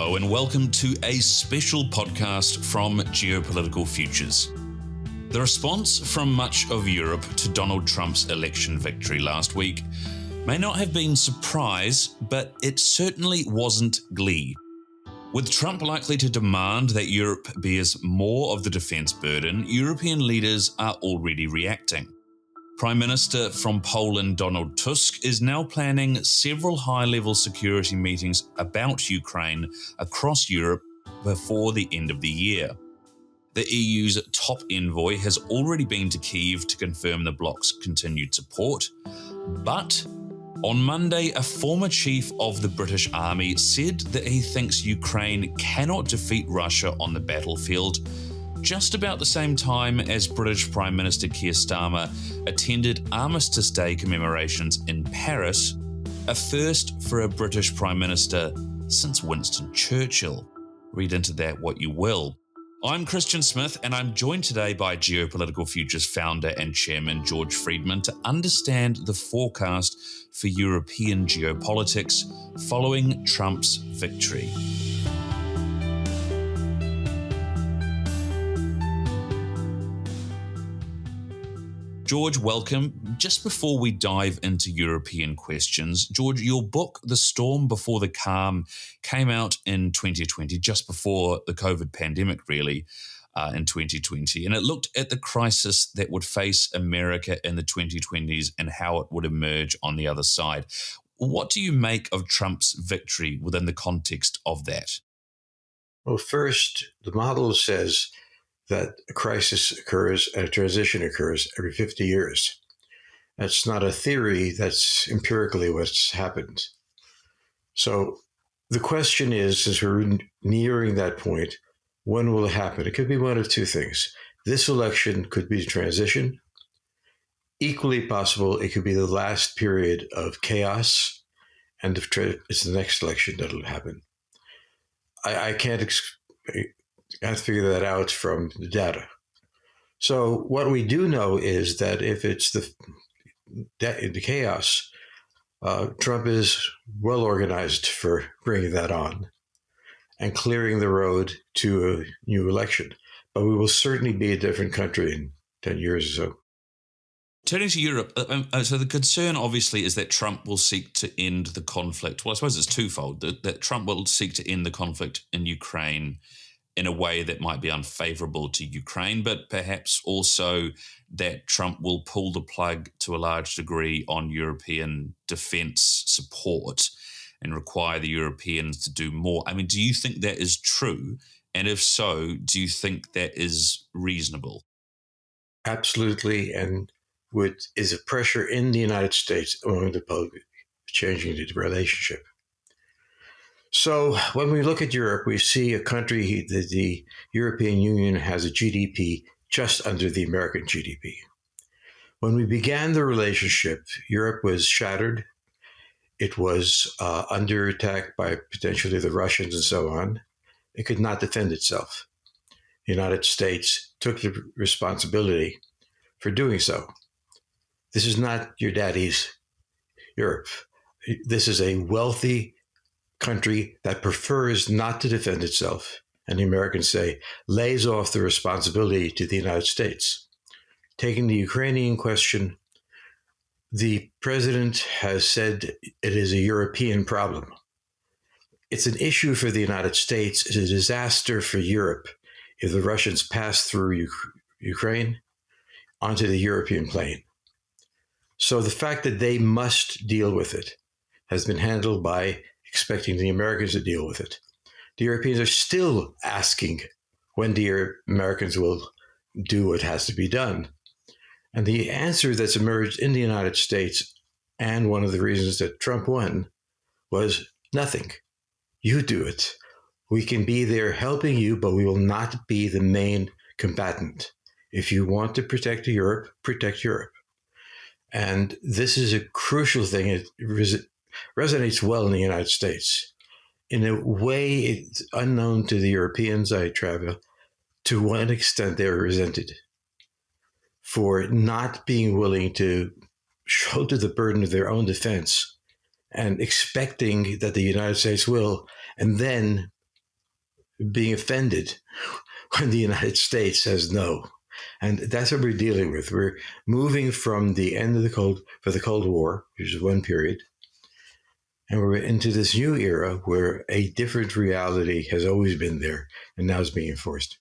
Hello and welcome to a special podcast from Geopolitical Futures. The response from much of Europe to Donald Trump's election victory last week may not have been surprise, but it certainly wasn't glee. With Trump likely to demand that Europe bears more of the defence burden, European leaders are already reacting. Prime Minister from Poland Donald Tusk is now planning several high-level security meetings about Ukraine across Europe before the end of the year. The EU's top envoy has already been to Kyiv to confirm the bloc's continued support, but on Monday, a former chief of the British Army said that he thinks Ukraine cannot defeat Russia on the battlefield just about the same time as British Prime Minister Keir Starmer attended Armistice Day commemorations in Paris, a first for a British Prime Minister since Winston Churchill. Read into that what you will. I'm Christian Smith, and I'm joined today by Geopolitical Futures founder and chairman George Friedman to understand the forecast for European geopolitics following Trump's victory. George, welcome. Just before we dive into European questions, George, your book, The Storm Before the Calm, came out in 2020, just before the COVID pandemic, really, in 2020. And it looked at the crisis that would face America in the 2020s and how it would emerge on the other side. What do you make of Trump's victory within the context of that? Well, first, the model says that a crisis occurs and a transition occurs every 50 years. That's not a theory, that's empirically what's happened. So the question is, as we're nearing that point, when will it happen? It could be one of two things. This election could be a transition. Equally possible, it could be the last period of chaos, and it's the next election that'll happen. I can't I have to figure that out from the data. So what we do know is that if it's the chaos, Trump is well organized for bringing that on and clearing the road to a new election. But we will certainly be a different country in 10 years or so. Turning to Europe, so the concern obviously is that Trump will seek to end the conflict. Well, I suppose it's twofold, that Trump will seek to end the conflict in Ukraine in a way that might be unfavorable to Ukraine, but perhaps also that Trump will pull the plug to a large degree on European defence support and require the Europeans to do more. I mean, do you think that is true? And if so, do you think that is reasonable? Absolutely. And is a pressure in the United States among the public changing the relationship. So when we look at Europe, we see a country that the European Union has a GDP just under the American GDP. When we began the relationship, Europe was shattered. It was under attack by potentially the Russians and so on. It could not defend itself. The United States took the responsibility for doing so. This is not your daddy's Europe. This is a wealthy country that prefers not to defend itself, and the Americans say lays off the responsibility to the United States. Taking the Ukrainian question, the president has said it is a European problem. It's an issue for the United States. It's a disaster for Europe if the Russians pass through Ukraine onto the European plain. So the fact that they must deal with it has been handled by expecting the Americans to deal with it. The Europeans are still asking when the Americans will do what has to be done. And the answer that's emerged in the United States, and one of the reasons that Trump won, was nothing. You do it. We can be there helping you, but we will not be the main combatant. If you want to protect Europe, protect Europe. And this is a crucial thing. It resonates well in the United States. In a way, it's unknown to the Europeans I travel. To what extent they're resented for not being willing to shoulder the burden of their own defense and expecting that the United States will, and then being offended when the United States says no. And that's what we're dealing with. We're moving from the end of the Cold War, which is one period, and we're into this new era where a different reality has always been there and now is being enforced.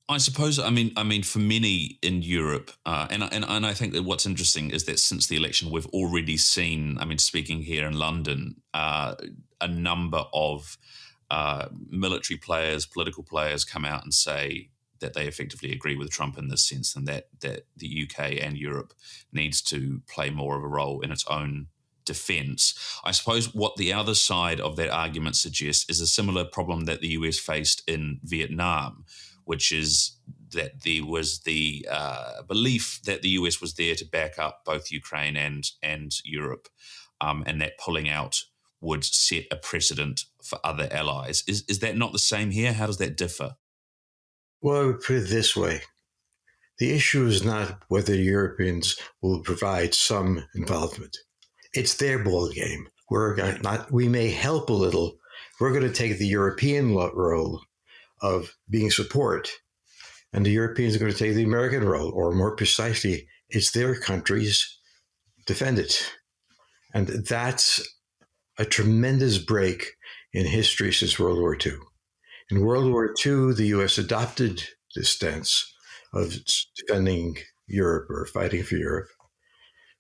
I suppose. I mean, for many in Europe, and I think that what's interesting is that since the election, we've already seen. I mean, speaking here in London, a number of military players, political players, come out and say that they effectively agree with Trump in this sense, and that the UK and Europe needs to play more of a role in its own defense. I suppose what the other side of that argument suggests is a similar problem that the US faced in Vietnam, which is that there was the belief that the US was there to back up both Ukraine and Europe, and that pulling out would set a precedent for other allies. Is that not the same here? How does that differ? Well, I would put it this way. The issue is not whether Europeans will provide some involvement. It's their ball game. We may help a little. We're going to take the European role of being support, and the Europeans are going to take the American role, or more precisely, it's their countries defend it. And that's a tremendous break in history since World War II. In World War II, the US adopted this stance of defending Europe or fighting for Europe.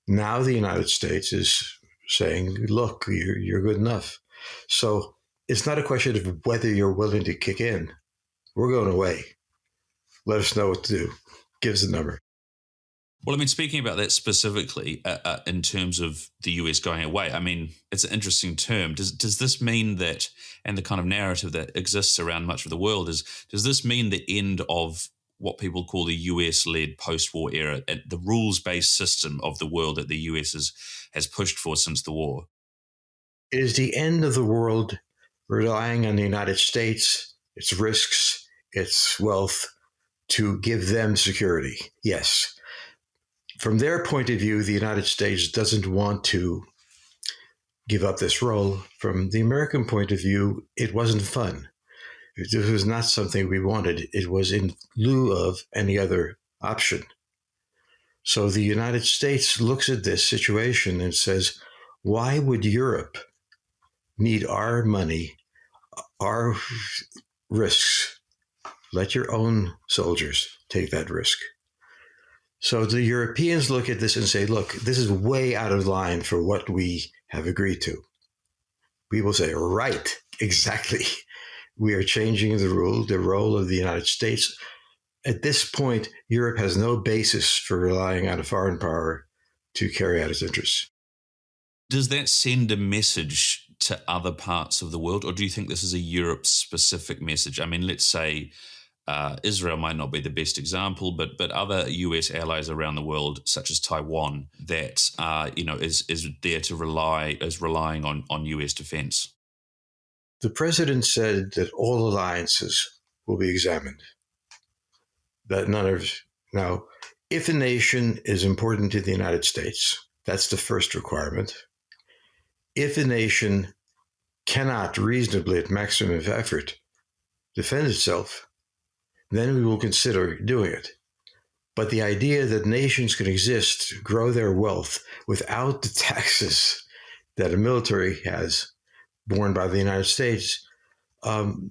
Now the United States is saying, look, you're good enough. So it's not a question of whether you're willing to kick in. We're going away. Let us know what to do. Give us a number. Well, I mean, speaking about that specifically in terms of the US going away, I mean, it's an interesting term. Does this mean that, and the kind of narrative that exists around much of the world does this mean the end of what people call the US-led post-war era, the rules-based system of the world that the US has pushed for since the war? It is the end of the world relying on the United States, its risks, its wealth, to give them security. Yes. From their point of view, the United States doesn't want to give up this role. From the American point of view, it wasn't fun. It was not something we wanted. It was in lieu of any other option. So the United States looks at this situation and says, why would Europe need our money, our risks? Let your own soldiers take that risk. So the Europeans look at this and say, look, this is way out of line for what we have agreed to. We will say, right, exactly. We are changing the role of the United States. At this point, Europe has no basis for relying on a foreign power to carry out its interests. Does that send a message to other parts of the world, or do you think this is a Europe-specific message? I mean, let's say Israel might not be the best example, but other US allies around the world, such as Taiwan, that is there to relying on US defense. The president said that all alliances will be examined. Now, if a nation is important to the United States, that's the first requirement. If a nation cannot reasonably, at maximum effort, defend itself, then we will consider doing it. But the idea that nations can exist, grow their wealth without the taxes that a military has borne by the United States,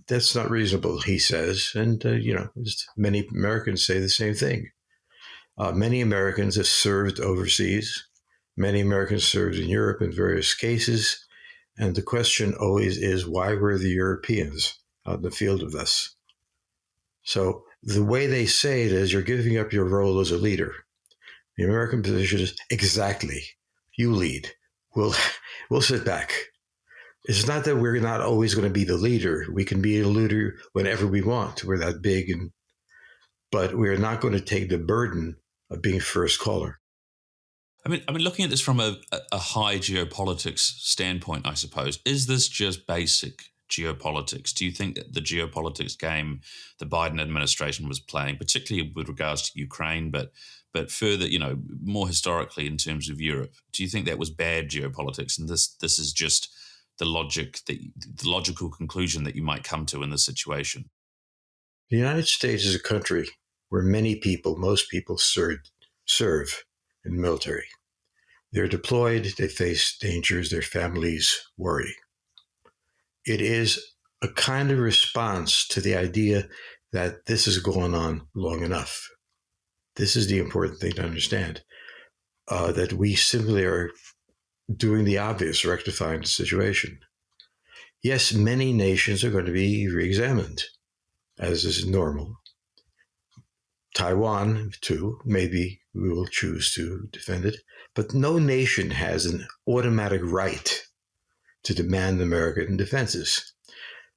that's not reasonable, he says. And, many Americans say the same thing. Many Americans have served overseas. Many Americans served in Europe in various cases. And the question always is, why were the Europeans out in the field with us? So the way they say it is, you're giving up your role as a leader. The American position is, exactly, you lead. We'll sit back. It's not that we're not always going to be the leader. We can be a leader whenever we want. We're that big, but we're not going to take the burden of being first caller. I mean, looking at this from a high geopolitics standpoint, I suppose, is this just basic geopolitics? Do you think that the geopolitics game the Biden administration was playing, particularly with regards to Ukraine, but further, more historically in terms of Europe, do you think that was bad geopolitics, and this is just the logical conclusion that you might come to in this situation? The United States is a country where most people serve in the military. They're deployed, they face dangers, their families worry. It is a kind of response to the idea that this has gone on long enough. This is the important thing to understand, that we simply are doing the obvious, rectifying the situation. Yes, many nations are going to be re-examined, as is normal. Taiwan, too, maybe we will choose to defend it, but no nation has an automatic right to demand American defenses.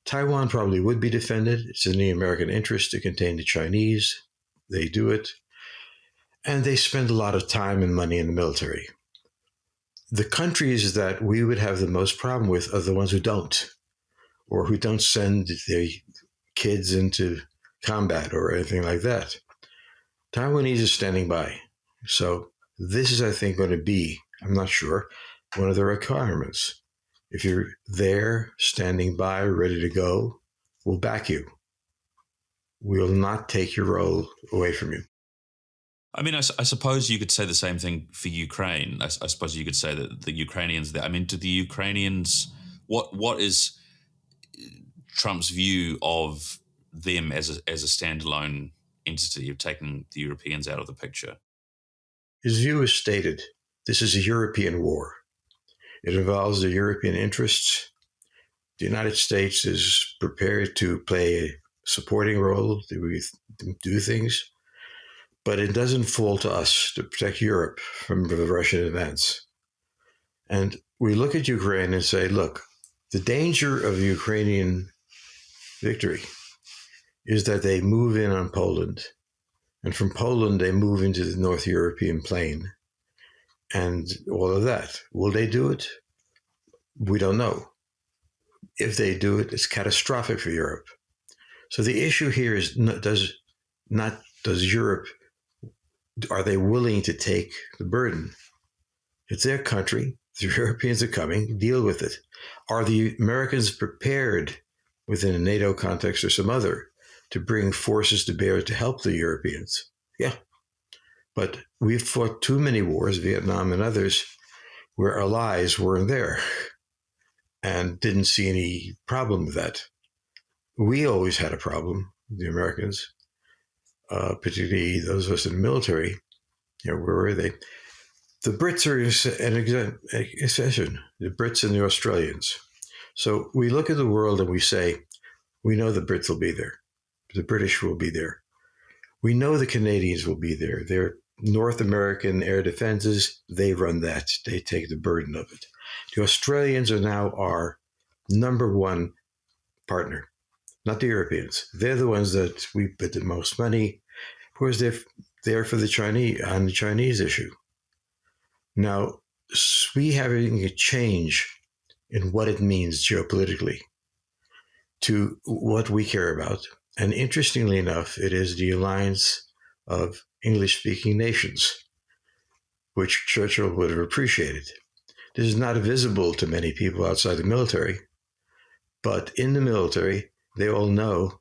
Taiwan probably would be defended. It's in the American interest to contain the Chinese. They do it. And they spend a lot of time and money in the military. The countries that we would have the most problem with are the ones who don't, or who don't send their kids into combat or anything like that. Taiwanese is standing by. So this is, I think, going to be, I'm not sure, one of the requirements. If you're there, standing by, ready to go, we'll back you. We'll not take your role away from you. I mean, I suppose you could say the same thing for Ukraine. I suppose you could say that the Ukrainians there. I mean, do the Ukrainians, what is Trump's view of them as a standalone entity, of taking the Europeans out of the picture? His view is stated. This is a European war. It involves the European interests. The United States is prepared to play a supporting role, to do things, but it doesn't fall to us to protect Europe from the Russian advance. And we look at Ukraine and say, look, the danger of the Ukrainian victory is that they move in on Poland. And from Poland, they move into the North European plain and all of that. Will they do it? We don't know. If they do it, it's catastrophic for Europe. So the issue here is does Europe, are they willing to take the burden? It's their country. The Europeans are coming. Deal with it. Are the Americans prepared within a NATO context or some other to bring forces to bear to help the Europeans? Yeah. But we've fought too many wars, Vietnam and others, where our allies weren't there and didn't see any problem with that. We always had a problem, the Americans, particularly those of us in the military. Where were they? The Brits are an exception, the Brits and the Australians. So we look at the world and we say, we know the Brits will be there. The British will be there. We know the Canadians will be there. They're North American air defenses. They run that. They take the burden of it. The Australians are now our number one partner, not the Europeans. They're the ones that we put the most money, because they're there for the Chinese, on the Chinese issue. Now, we having a change in what it means geopolitically to what we care about. And interestingly enough, it is the alliance of English-speaking nations, which Churchill would have appreciated. This is not visible to many people outside the military, but in the military, they all know.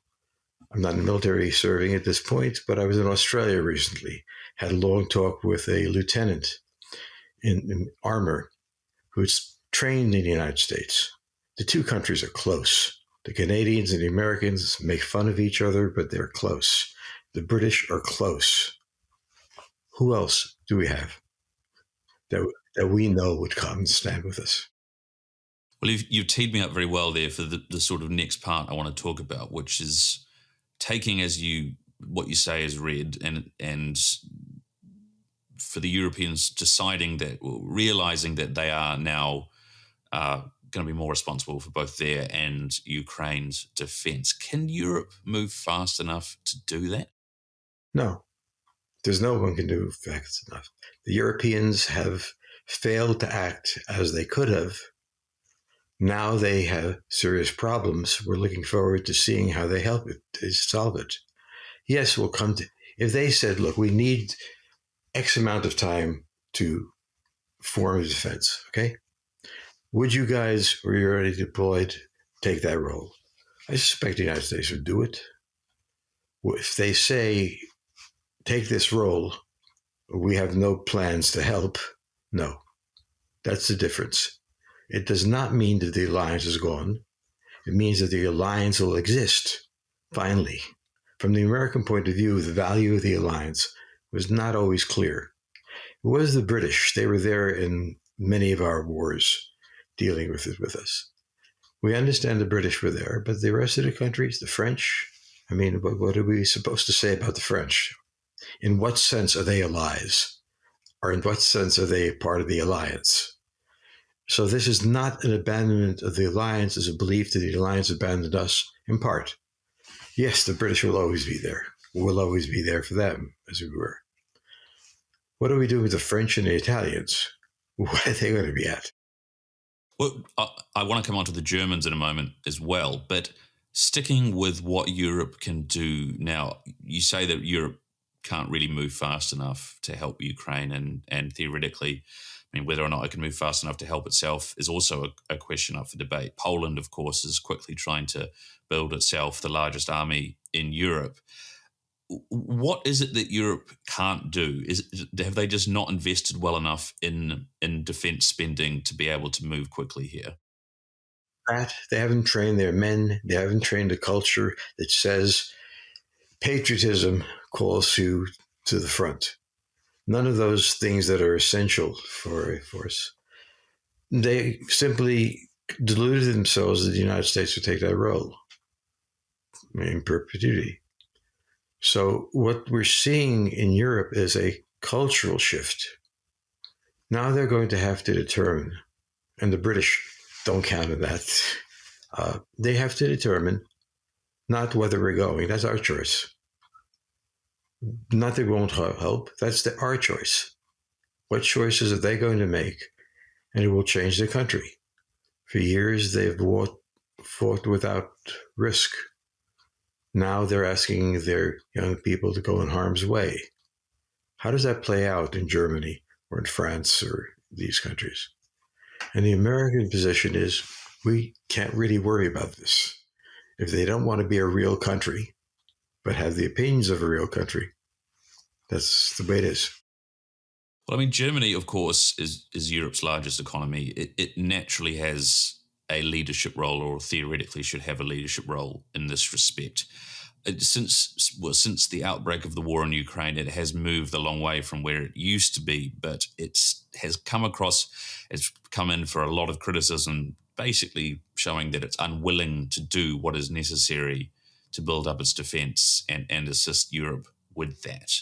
I'm not in the military serving at this point, but I was in Australia recently, had a long talk with a lieutenant in armor who's trained in the United States. The two countries are close. The Canadians and the Americans make fun of each other, but they're close. The British are close. Who else do we have that we know would come and stand with us? Well, you've teed me up very well there for the sort of next part I want to talk about, which is taking what you say as read, and for the Europeans deciding that, or realizing that they are now going to be more responsible for both their and Ukraine's defense. Can Europe move fast enough to do that? No, there's no one can do fast enough. The Europeans have failed to act as they could have. Now they have serious problems. We're looking forward to seeing how they help it, to solve it. Yes, we'll come to, if they said, look, we need X amount of time to form a defense, okay? Would you guys, who are already deployed, take that role? I suspect the United States would do it. If they say, take this role, we have no plans to help, no. That's the difference. It does not mean that the alliance is gone. It means that the alliance will exist, finally. From the American point of view, the value of the alliance was not always clear. It was the British. They were there in many of our wars, dealing with it with us. We understand the British were there, but the rest of the countries, the French, I mean, what are we supposed to say about the French? In what sense are they allies? Or in what sense are they part of the alliance? So this is not an abandonment of the alliance as a belief that the alliance abandoned us in part. Yes, the British will always be there. We'll always be there for them, as we were. What do we do with the French and the Italians? What are they going to be at? Well, I want to come on to the Germans in a moment as well, but sticking with what Europe can do now, you say that Europe can't really move fast enough to help Ukraine, and theoretically, I mean, whether or not it can move fast enough to help itself is also a question up for debate. Poland, of course, is quickly trying to build itself the largest army in Europe. What is it that Europe can't do? Have they just not invested well enough in defence spending to be able to move quickly here? That they haven't trained their men. They haven't trained a culture that says patriotism calls you to the front. None of those things that are essential for a force. They simply deluded themselves that the United States would take that role in perpetuity. So what we're seeing in Europe is a cultural shift. Now they're going to have to determine, and the British don't count on that. They have to determine not whether we're going. That's our choice. Not that we won't help. That's our choice. What choices are they going to make? And it will change the country. For years, they've fought without risk. Now they're asking their young people to go in harm's way. How does that play out in Germany or in France or these countries? And the American position is we can't really worry about this. If they don't want to be a real country, but have the opinions of a real country, that's the way it is. Well, I mean, Germany, of course, is Europe's largest economy. It naturally has a leadership role, or theoretically should have a leadership role in this respect. Since the outbreak of the war in Ukraine, it has moved a long way from where it used to be, but it's come in for a lot of criticism, basically showing that it's unwilling to do what is necessary to build up its defense and assist Europe with that.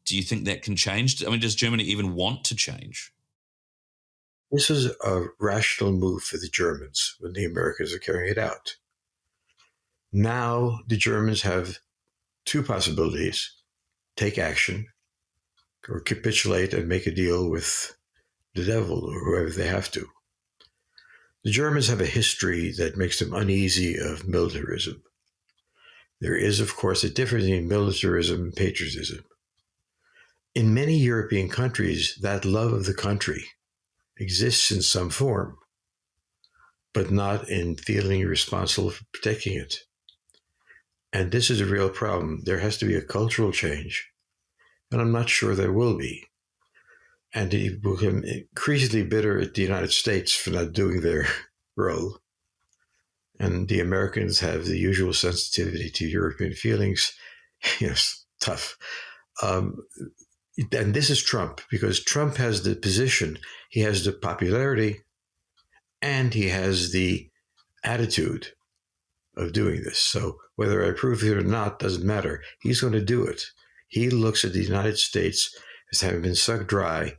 Do you think that can change? I mean, does Germany even want to change? This is a rational move for the Germans when the Americans are carrying it out. Now the Germans have two possibilities: take action or capitulate and make a deal with the devil or whoever they have to. The Germans have a history that makes them uneasy of militarism. There is, of course, a difference between militarism and patriotism. In many European countries, that love of the country exists in some form, but not in feeling responsible for protecting it. And this is a real problem. There has to be a cultural change, and I'm not sure there will be. And it will become increasingly bitter at the United States for not doing their role. And the Americans have the usual sensitivity to European feelings. Yes, tough. And this is Trump, because Trump has the position, he has the popularity, and he has the attitude of doing this. So whether I approve of it or not doesn't matter. He's going to do it. He looks at the United States as having been sucked dry.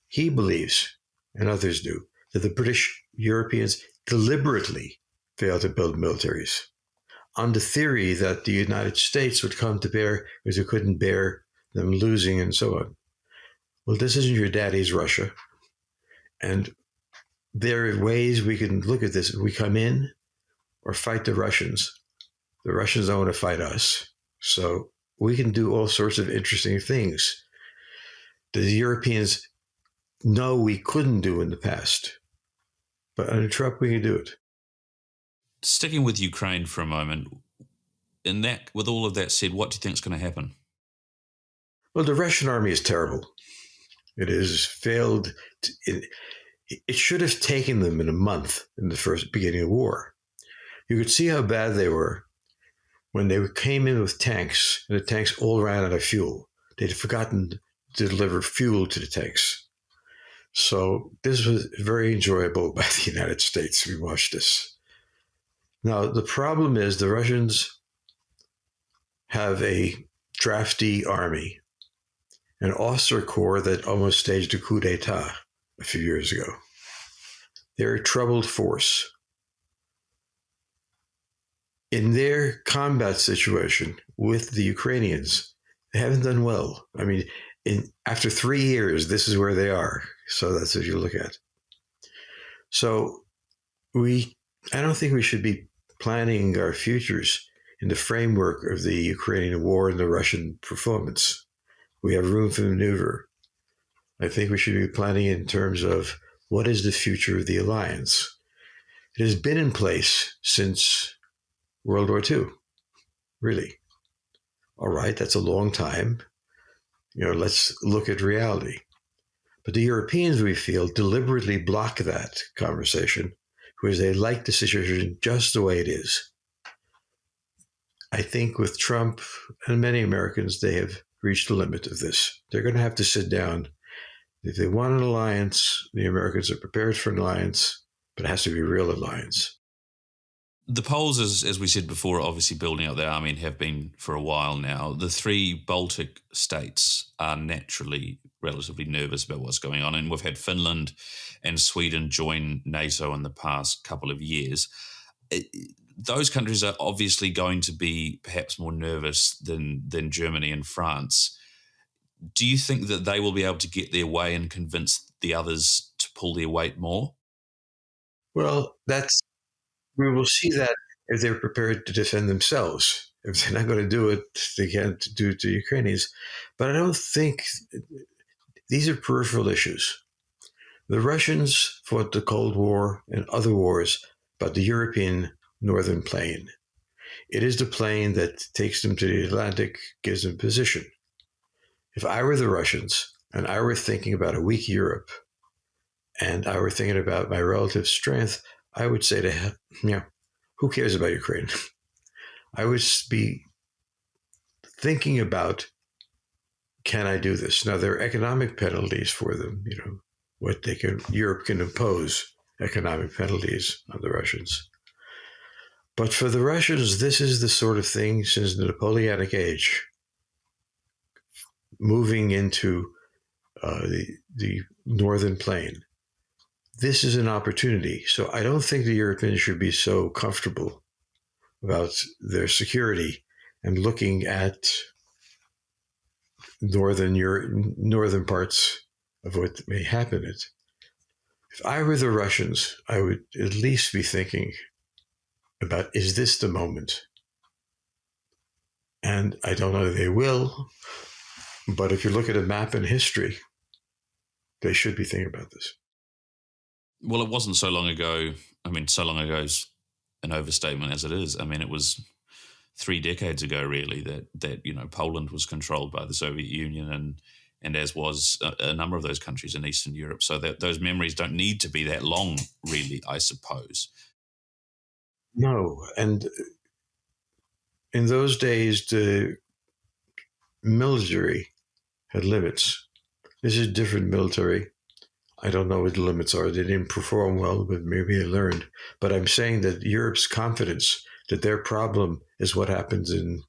He believes, and others do, that the British Europeans deliberately failed to build militaries on the theory that the United States would come to bear because it couldn't bear them losing and so on. Well, this isn't your daddy's Russia. And there are ways we can look at this. We come in or fight the Russians. The Russians don't want to fight us. So we can do all sorts of interesting things that the Europeans know we couldn't do in the past. But under Trump, we can do it. Sticking with Ukraine for a moment, with all of that said, what do you think is going to happen? Well, the Russian army is terrible. It has failed. It should have taken them in a month in the first beginning of war. You could see how bad they were when they came in with tanks, and the tanks all ran out of fuel. They'd forgotten to deliver fuel to the tanks. So this was very enjoyable by the United States. We watched this. Now, the problem is the Russians have a drafty army, an officer corps that almost staged a coup d'etat a few years ago. They're a troubled force. In their combat situation with the Ukrainians, they haven't done well. I mean, after 3 years, this is where they are. So that's what you look at. So I don't think we should be planning our futures in the framework of the Ukrainian war and the Russian performance. We have room for maneuver. I think we should be planning in terms of what is the future of the alliance. It has been in place since World War II, really. All right, that's a long time. Let's look at reality. But the Europeans, we feel, deliberately block that conversation because they like the situation just the way it is. I think with Trump and many Americans, they have reached the limit of this. They're going to have to sit down. If they want an alliance, the Americans are prepared for an alliance, but it has to be a real alliance. The Poles, as we said before, are obviously building up their army and have been for a while now. The three Baltic states are naturally relatively nervous about what's going on, and we've had Finland and Sweden join NATO in the past couple of years. Those countries are obviously going to be perhaps more nervous than Germany and France. Do you think that they will be able to get their way and convince the others to pull their weight more? Well, we will see that if they're prepared to defend themselves. If they're not going to do it, they can't do it to Ukrainians. But I don't think these are peripheral issues. The Russians fought the Cold War and other wars about the European northern plain. It is the plain that takes them to the Atlantic, gives them position. If I were the Russians and I were thinking about a weak Europe and I were thinking about my relative strength, I would say to him, who cares about Ukraine? I would be thinking about, can I do this? Now, there are economic penalties for them, Europe can impose economic penalties on the Russians. But for the Russians, this is the sort of thing since the Napoleonic age, moving into the northern plain. This is an opportunity. So I don't think the Europeans should be so comfortable about their security and looking at northern parts of what may happen. If I were the Russians, I would at least be thinking about, is this the moment? And I don't know if they will, but if you look at a map in history, they should be thinking about this. Well, it wasn't so long ago. I mean, so long ago is an overstatement as it is. I mean, it was 3 decades ago, really, that Poland was controlled by the Soviet Union and as was a number of those countries in Eastern Europe. So that those memories don't need to be that long, really, I suppose. No, and in those days, the military had limits. This is different military. I don't know what the limits are. They didn't perform well, but maybe they learned. But I'm saying that Europe's confidence that their problem is what happens in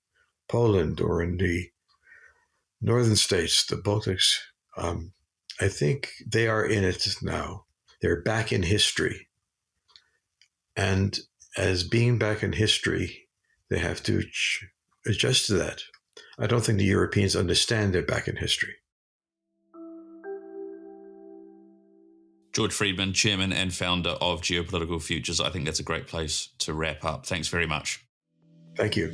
Poland or in the northern states, the Baltics, I think they are in it now. They're back in history. And as being back in history, they have to adjust to that. I don't think the Europeans understand they're back in history. George Friedman, Chairman and Founder of Geopolitical Futures. I think that's a great place to wrap up. Thanks very much. Thank you.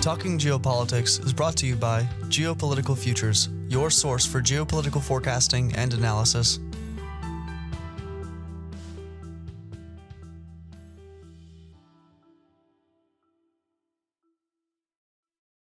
Talking Geopolitics is brought to you by Geopolitical Futures, your source for geopolitical forecasting and analysis.